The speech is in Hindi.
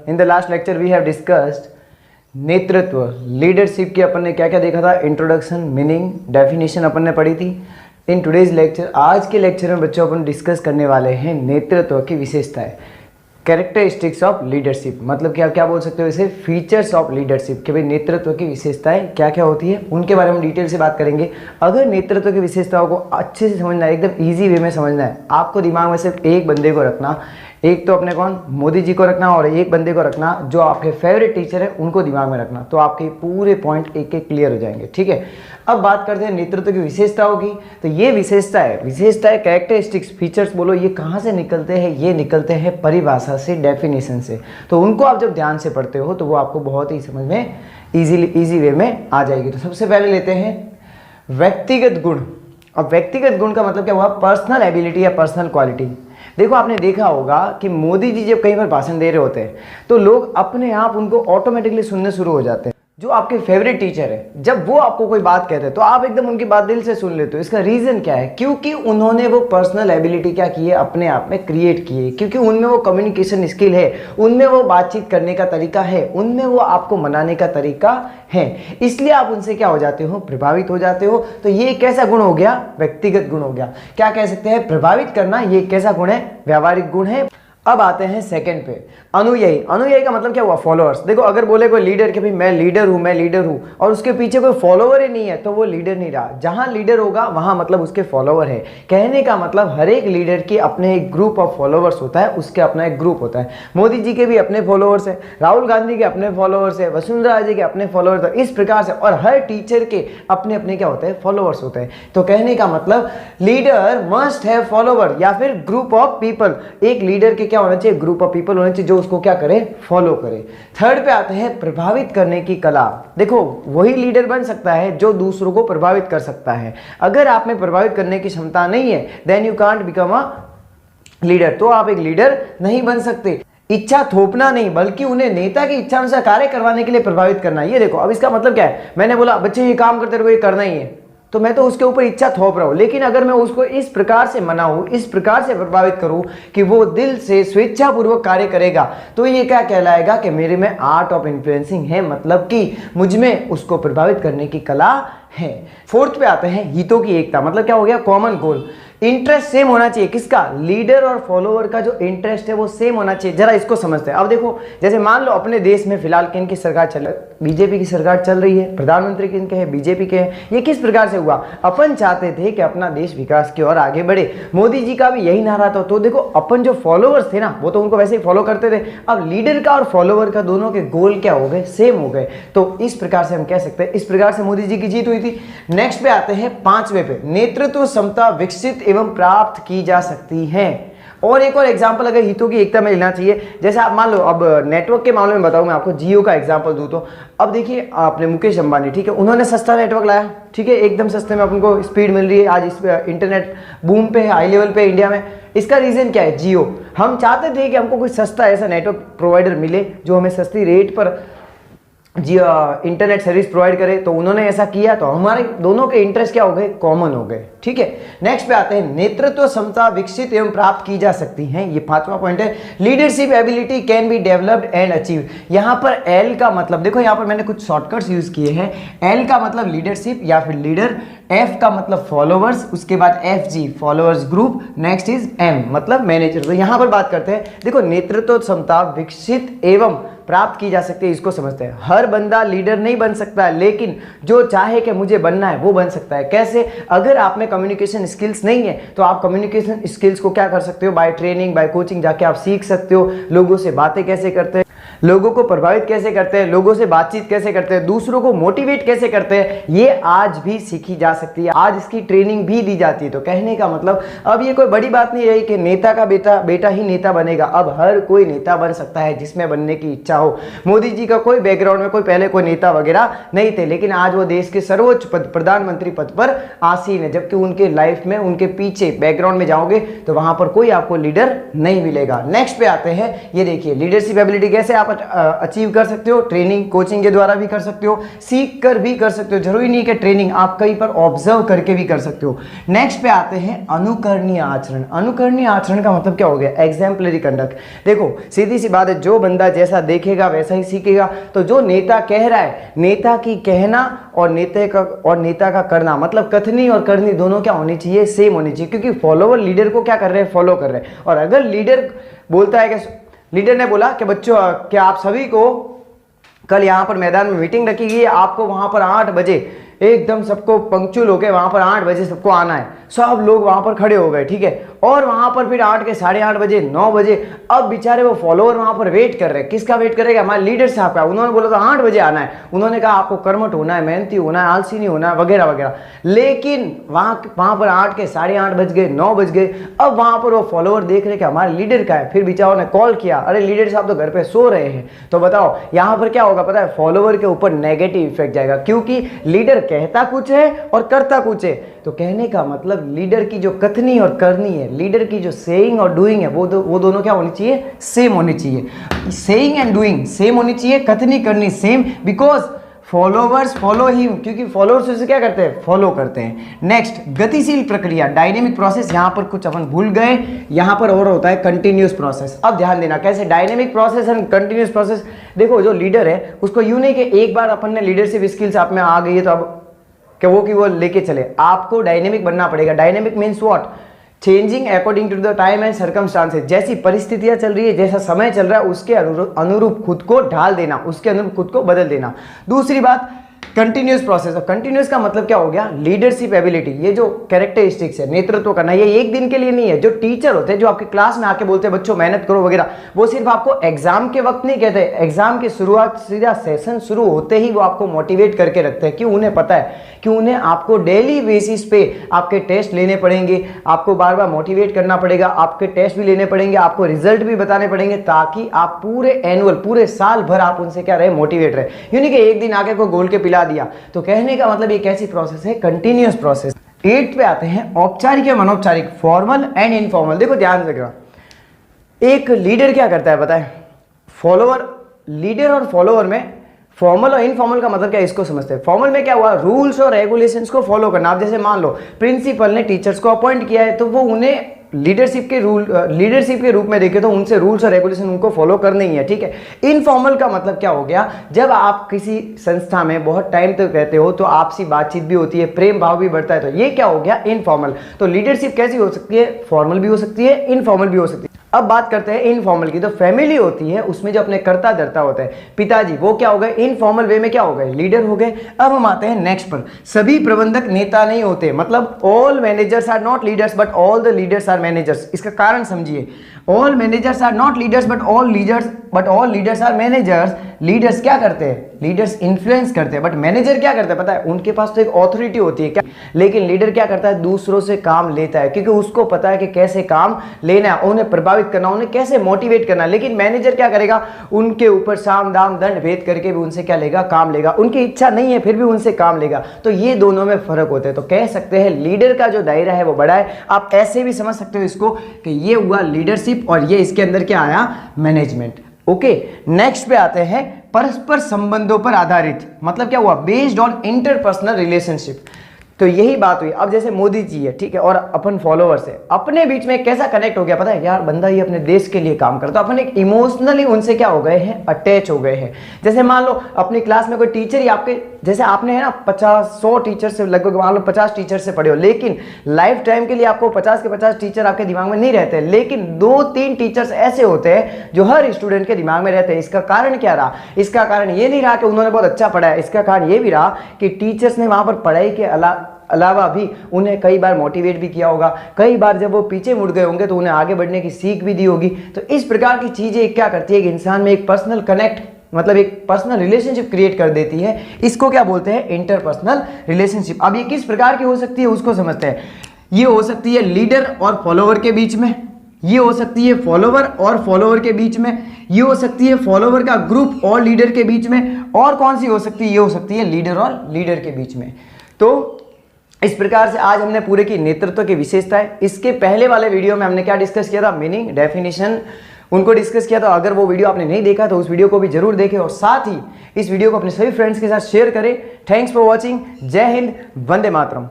In the last lecture we have discussed नेतृत्व, लीडरशिप की अपन ने क्या क्या देखा था, इंट्रोडक्शन, मीनिंग, डेफिनेशन अपन ने पढ़ी थी। इन टुडेज लेक्चर, आज के लेक्चर में बच्चों अपन डिस्कस करने वाले हैं नेतृत्व की विशेषताएं, कैरेक्टरिस्टिक्स ऑफ लीडरशिप। मतलब कि आप क्या बोल सकते हो इसे, फीचर्स ऑफ लीडरशिप, कि भाई नेतृत्व की विशेषताएं क्या क्या होती है, उनके बारे में डिटेल से बात करेंगे। अगर नेतृत्व की विशेषताओं को अच्छे से समझना है, एकदम ईजी वे में समझना है, आपको दिमाग में सिर्फ एक बंदे को रखना, एक तो अपने कौन, मोदी जी को रखना, और एक बंदे को रखना जो आपके फेवरेट टीचर है, उनको दिमाग में रखना, तो आपके पूरे पॉइंट एक एक क्लियर हो जाएंगे। ठीक है, अब बात करते हैं नेतृत्व की विशेषताओं की। तो ये विशेषताएं कैरेक्टरिस्टिक्स, फीचर्स बोलो, ये कहाँ से निकलते हैं, ये निकलते हैं परिभाषा से, डेफिनेशन से। तो उनको आप जब ध्यान से पढ़ते हो तो वो आपको बहुत ही समझ में ईजी वे में आ जाएगी। तो सबसे पहले लेते हैं व्यक्तिगत गुण। अब व्यक्तिगत गुण का मतलब क्या हुआ, पर्सनल एबिलिटी या पर्सनल क्वालिटी। देखो आपने देखा होगा कि मोदी जी जब कई बार भाषण दे रहे होते हैं तो लोग अपने आप उनको ऑटोमेटिकली सुनने शुरू हो जाते हैं। जो आपके फेवरेट टीचर है, जब वो आपको कोई बात कहते हैं तो आप एकदम उनकी बात दिल से सुन लेते हो। इसका रीजन क्या है, क्योंकि उन्होंने वो पर्सनल एबिलिटी क्या की है, अपने आप में क्रिएट की है, क्योंकि उनमें वो कम्युनिकेशन स्किल है, उनमें वो बातचीत करने का तरीका है, उनमें वो आपको मनाने का तरीका है, इसलिए आप उनसे क्या हो जाते हो, प्रभावित हो जाते हो। तो ये एक कैसा गुण हो गया, व्यक्तिगत गुण हो गया। क्या कह सकते हैं, प्रभावित करना, ये कैसा गुण है, व्यावहारिक गुण है। अब आते हैं सेकंड पे, अनुयायी। अनुयायी का मतलब क्या हुआ, फॉलोअर्स। देखो अगर बोले कोई लीडर कि भाई मैं लीडर हूं और उसके पीछे कोई फॉलोवर ही नहीं है तो वो लीडर नहीं रहा। जहां लीडर होगा वहां मतलब उसके फॉलोवर है। कहने का मतलब हर एक लीडर की अपने एक ग्रुप ऑफ फॉलोवर्स होता है, उसके अपना एक ग्रुप होता है। मोदी जी के भी अपने फॉलोवर्स है, राहुल गांधी के अपने फॉलोवर्स है, वसुंधरा जी के अपने फॉलोवर्स है, इस प्रकार से। और हर टीचर के अपने अपने क्या होते हैं, फॉलोवर्स होते हैं। तो कहने का मतलब लीडर मस्ट हैव फॉलोवर या फिर ग्रुप ऑफ पीपल। एक लीडर के क्या होना चाहिए, ग्रुप ऑफ पीपल होने चाहिए जो उसको क्या करे, फॉलो करे। थर्ड पे आते हैं प्रभावित करने की कला। देखो वही लीडर बन सकता है जो दूसरों को प्रभावित कर सकता है। अगर आप में प्रभावित करने की क्षमता नहीं है, then you can't become a leader, तो आप एक लीडर नहीं बन सकते। इच्छा थोपना नहीं, बल्कि उन्हें नेता की इच्छा अनुसार कार्य करवाने के लिए प्रभावित करना। ये देखो, अब इसका मतलब क्या है, मैंने बोला बच्चे ये काम करते रहो, ये करना ही है, तो मैं तो उसके ऊपर इच्छा थोप रहा हूं। लेकिन अगर मैं उसको इस प्रकार से मनाऊं, इस प्रकार से प्रभावित करूं कि वो दिल से स्वेच्छापूर्वक कार्य करेगा, तो ये क्या कहलाएगा कि मेरे में आर्ट ऑफ इन्फ्लुएंसिंग है, मतलब कि मुझ में उसको प्रभावित करने की कला है। फोर्थ पे आते हैं हितों की एकता। मतलब क्या हो गया, कॉमन गोल। इंटरेस्ट सेम होना चाहिए, किसका, लीडर और फॉलोअर का जो इंटरेस्ट है वो सेम होना चाहिए। जरा इसको समझते हैं। अब देखो, जैसे मान लो अपने देश में फिलहाल किनकी सरकार चल रही है, बीजेपी की सरकार चल रही है, प्रधानमंत्री किनके हैं, बीजेपी के हैं। ये किस प्रकार से हुआ, अपन चाहते थे कि अपना देश विकास की ओर आगे बढ़े, मोदी जी का भी यही नारा था। तो देखो अपन जो फॉलोअर्स थे ना, वो तो उनको वैसे ही फॉलो करते थे। अब लीडर का और फॉलोअर का दोनों के गोल क्या हो गए, सेम हो गए। तो इस प्रकार से हम कह सकते हैं, इस प्रकार से मोदी जी की जीत हुई थी। नेक्स्ट पे आते हैं पांचवे पे, नेतृत्व क्षमता विकसित एवं प्राप्त की जा सकती है। और एक और एग्जांपल अगर हितों की एकता में लेना चाहिए, जैसे आप मान लो, अब नेटवर्क के मामले में बताऊं मैं आपको, जियो का एग्जांपल दूं तो अब देखिए आपने मुकेश अंबानी, ठीक है, उन्होंने सस्ता नेटवर्क लाया, ठीक है, एकदम सस्ते में अपन को स्पीड मिल रही है। आज इस इंटरनेट बूम पे है, हाई लेवल पे इंडिया में। इसका रीजन क्या है, जियो। हम चाहते थे कि हमको कोई सस्ता ऐसा नेटवर्क प्रोवाइडर मिले जो हमें सस्ती रेट पर इंटरनेट सर्विस प्रोवाइड करे, तो उन्होंने ऐसा किया, तो हमारे दोनों के इंटरेस्ट क्या हो गए, कॉमन हो गए। ठीक है, नेक्स्ट पे आते हैं नेतृत्व क्षमता विकसित एवं प्राप्त की जा सकती है। ये पांचवा पॉइंट है, leadership ability can be developed and achieve. यहां पर एल का मतलब, देखो यहां पर मैंने कुछ शॉर्टकट्स यूज किए हैं। एल का मतलब लीडरशिप या फिर लीडर, एफ का मतलब फॉलोवर्स, उसके बाद F G followers group, next is M मतलब मैनेजर। तो यहां पर बात करते हैं, देखो नेतृत्व क्षमता विकसित एवं प्राप्त की जा सकती है, इसको समझते हैं। हर बंदा लीडर नहीं बन सकता है, लेकिन जो चाहे कि मुझे बनना है वो बन सकता है। कैसे, अगर आप में कम्युनिकेशन स्किल्स नहीं है तो आप कम्युनिकेशन स्किल्स को क्या कर सकते हो, बाय ट्रेनिंग, बाय कोचिंग जाके आप सीख सकते हो। लोगों से बातें कैसे करते हैं, लोगों को प्रभावित कैसे करते हैं, लोगों से बातचीत कैसे करते हैं, दूसरों को मोटिवेट कैसे करते हैं, ये आज भी सीखी जा सकती है, आज इसकी ट्रेनिंग भी दी जाती है। तो कहने का मतलब अब ये कोई बड़ी बात नहीं रही कि नेता का बेटा ही नेता बनेगा। अब हर कोई नेता बन सकता है जिसमें बनने की इच्छा हो। मोदी जी का कोई बैकग्राउंड में कोई पहले कोई नेता वगैरह नहीं थे, लेकिन आज वो देश के सर्वोच्च पद, प्रधानमंत्री पद पर आसीन है। जबकि उनके लाइफ में, उनके पीछे बैकग्राउंड में जाओगे तो वहां पर कोई आपको लीडर नहीं मिलेगा। नेक्स्ट पे आते हैं, ये देखिए लीडरशिप एबिलिटी कैसे आप अचीव कर सकते हो, ट्रेनिंग कोचिंग के द्वारा भी कर सकते हो, सीख कर भी कर सकते हो, जरूरी नहीं कि ट्रेनिंग, आप कहीं पर ऑब्जर्व करके भी कर सकते हो। नेक्स्ट पे आते हैं अनुकरणीय आचरण। अनुकरणीय आचरण का मतलब क्या हो गया? Exemplary conduct. देखो सीधी सी बात है, जो बंदा जैसा देखेगा वैसा ही सीखेगा। तो जो नेता कह रहा है, नेता की कहना और नेता का करना, मतलब कथनी और करनी दोनों क्या होनी चाहिए? सेम होनी चाहिए, क्योंकि फॉलोवर लीडर को क्या कर रहे हैं? फॉलो कर रहे हैं। और अगर लीडर बोलता है कि लीडर ने बोला कि बच्चों क्या आप सभी को कल यहाँ पर मैदान में मीटिंग रखी गई है, आपको वहां पर 8 बजे एकदम सबको पंक्चुअल होके वहां पर 8 बजे सबको आना है। सब लोग वहां पर खड़े हो गए, ठीक है। और वहां पर फिर 8 के 8:30 बजे 9 बजे अब बेचारे वो फॉलोअर वहां पर वेट कर रहे हैं। किसका वेट करेगा? हमारे लीडर साहब का। उन्होंने बोला था 8 बजे आना है, उन्होंने कहा आपको कर्मठ होना है, मेहनती होना है, आलसी नहीं होना है, वगैरह वगैरह। लेकिन वहां पर 8 के 8:30 बज गए, 9 बज गए। अब वहां पर वो फॉलोअर देख रहे कि हमारे लीडर का है। फिर बेचारों ने कॉल किया, अरे लीडर साहब तो घर पे सो रहे हैं। तो बताओ यहां पर क्या होगा? पता है, फॉलोअर के ऊपर नेगेटिव इफेक्ट जाएगा, क्योंकि लीडर कहता कुछ है और करता कुछ है। तो कहने का मतलब लीडर की जो कथनी और करनी है, लीडर की जो सेइंग और डूइंग है, वो दोनों क्या होनी चाहिए? सेम होनी चाहिए। सेइंग एंड डूइंग सेम होनी चाहिए, कथनी करनी same, because followers follow him, क्योंकि फॉलोअर्स उसे क्या करते हैं? फॉलो करते हैं। नेक्स्ट, गतिशील प्रक्रिया, डायनेमिक प्रोसेस। यहां पर कुछ अपन भूल गए, यहां पर और होता है कंटिन्यूअस प्रोसेस। अब ध्यान देना कैसे dynamic process and continuous process. देखो जो लीडर है उसको यूं नहीं कि एक बार अपन ने लीडरशिप स्किल्स आप में आ गई है तो अब कि वो लेके चले। आपको डायनेमिक बनना पड़ेगा। Dynamic means what? Changing according to the time and circumstances. जैसी परिस्थितियां चल रही है, जैसा समय चल रहा है, उसके अनुरूप खुद को ढाल देना, उसके अनुरूप खुद को बदल देना। दूसरी बात, कंटिन्यूस प्रोसेस। और कंटिन्यूस का मतलब क्या हो गया? Leadership ability. ये जो कैरेक्टरिस्टिक्स है, नेतृत्व करना, ये एक दिन के लिए नहीं है। जो टीचर होते हैं, जो आपकी क्लास में आके बोलते हैं बच्चों मेहनत करो वगैरह, वो सिर्फ आपको एग्जाम के वक्त नहीं कहते। एग्जाम की शुरुआत, सीधा सेशन शुरू होते ही वो आपको मोटिवेट करके रखते हैं। क्यों? उन्हें पता है कि उन्हें आपको डेली बेसिस पे आपके टेस्ट लेने पड़ेंगे, आपको बार बार मोटिवेट करना पड़ेगा, आपके टेस्ट भी लेने पड़ेंगे, आपको रिजल्ट भी बताने पड़ेंगे, ताकि आप पूरे साल भर आप उनसे क्या रहे? मोटिवेट रहे। यूं नहीं कि एक दिन आके कोई गोल के पिला दिया। तो कहने का मतलब ये कैसी प्रोसेस है? Continuous process. 8 पे आते हैं औपचारिक या अनौपचारिक, फॉर्मल एंड इनफॉर्मल। देखो ध्यान से रखना, एक लीडर क्या करता है पता है? फॉलोअर, लीडर और फॉलोअर में फॉर्मल और इनफॉर्मल का मतलब क्या है, इसको समझते हैं। फॉर्मल में क्या हुआ? रूल्स और रेगुलेशंस को फॉलो करना। आप जैसे मान लो प्रिंसिपल ने टीचर्स को अपॉइंट किया है, तो वो उन्हें लीडरशिप के रूप में देखे तो उनसे रूल्स और रेगुलेशन उनको फॉलो करने ही है, ठीक है। इनफॉर्मल का मतलब क्या हो गया? जब आप किसी संस्था में बहुत टाइम तक रहते हो तो आपसी बातचीत भी होती है, प्रेम भाव भी बढ़ता है, तो ये क्या हो गया? इनफॉर्मल। तो लीडरशिप कैसी हो सकती है? फॉर्मल भी हो सकती है, इनफॉर्मल भी हो सकती है। अब बात करते हैं इनफॉर्मल की। तो फैमिली होती है, उसमें जो अपने कर्ता धर्ता होता है, पिताजी, वो क्या हो गए? इनफॉर्मल वे में क्या हो गए? लीडर हो गए। अब हम आते हैं नेक्स्ट पर। सभी प्रबंधक नेता नहीं होते, मतलब all managers are not leaders but all the leaders are managers. इसका कारण समझिए, all managers are not leaders but all leaders are managers. Leaders क्या करते हैं? लीडर्स इन्फ्लुएंस करते हैं, बट मैनेजर क्या करते हैं पता है? उनके पास तो एक ऑथोरिटी होती है क्या, लेकिन लीडर क्या करता है? दूसरों से काम लेता है, क्योंकि उसको पता है कि कैसे काम लेना है, उन्हें प्रभावित करना, उन्हें कैसे मोटिवेट करना। लेकिन मैनेजर क्या करेगा? उनके ऊपर साम दाम दंड भेद करके भी उनसे क्या लेगा? काम लेगा। उनकी इच्छा नहीं है फिर भी उनसे काम लेगा। तो ये दोनों में फर्क होता है। तो कह सकते हैं लीडर का जो दायरा है वो बड़ा है। आप ऐसे भी समझ सकते हो इसको कि ये हुआ लीडरशिप और ये इसके अंदर क्या आया? मैनेजमेंट। ओके, नेक्स्ट पे आते हैं परस्पर संबंधों पर आधारित। मतलब क्या हुआ? Based on interpersonal relationship. तो यही बात हुई। अब जैसे मोदी जी है, ठीक है, और अपन फॉलोअर्स है, अपने बीच में कैसा कनेक्ट हो गया पता है? यार बंदा ये अपने देश के लिए काम करता है, अपन एक इमोशनली उनसे क्या हो गए हैं? अटैच हो गए हैं। जैसे मान लो अपनी क्लास में कोई टीचर ही आपके, जैसे आपने है ना 50-100 टीचर से, लगभग मान लो 50 टीचर से पढ़े हो, लेकिन लाइफ टाइम के लिए आपको 50 के 50 टीचर आपके दिमाग में नहीं रहते, लेकिन 2-3 टीचर्स ऐसे होते हैं जो हर स्टूडेंट के दिमाग में रहते हैं। इसका कारण क्या रहा? इसका कारण ये नहीं रहा कि उन्होंने बहुत अच्छा पढ़ाया, इसका कारण ये भी रहा कि टीचर्स ने वहां पर पढ़ाई के अलावा भी उन्हें कई बार मोटिवेट भी किया होगा। कई बार जब वो पीछे मुड़ गए होंगे तो उन्हें आगे बढ़ने की सीख भी दी होगी। तो इस प्रकार की चीजें क्या करती है कि इंसान में एक पर्सनल कनेक्ट, मतलब एक पर्सनल रिलेशनशिप क्रिएट कर देती है। इसको क्या बोलते हैं? Interpersonal relationship. अब ये किस प्रकार की हो सकती है उसको समझते हैं। ये हो सकती है लीडर और फॉलोवर के बीच में, ये हो सकती है फॉलोवर और फॉलोवर के बीच में, ये हो सकती है फॉलोवर का ग्रुप और लीडर के बीच में, और कौन सी हो सकती है? ये हो सकती है लीडर और लीडर के बीच में। तो इस प्रकार से आज हमने पूरे की नेतृत्व की विशेषताएं। इसके पहले वाले वीडियो में हमने क्या डिस्कस किया था? मीनिंग, डेफिनेशन, उनको डिस्कस किया। तो अगर वो वीडियो आपने नहीं देखा तो उस वीडियो को भी जरूर देखें और साथ ही इस वीडियो को अपने सभी फ्रेंड्स के साथ शेयर करें। Thanks for watching. जय हिंद, वंदे मातरम।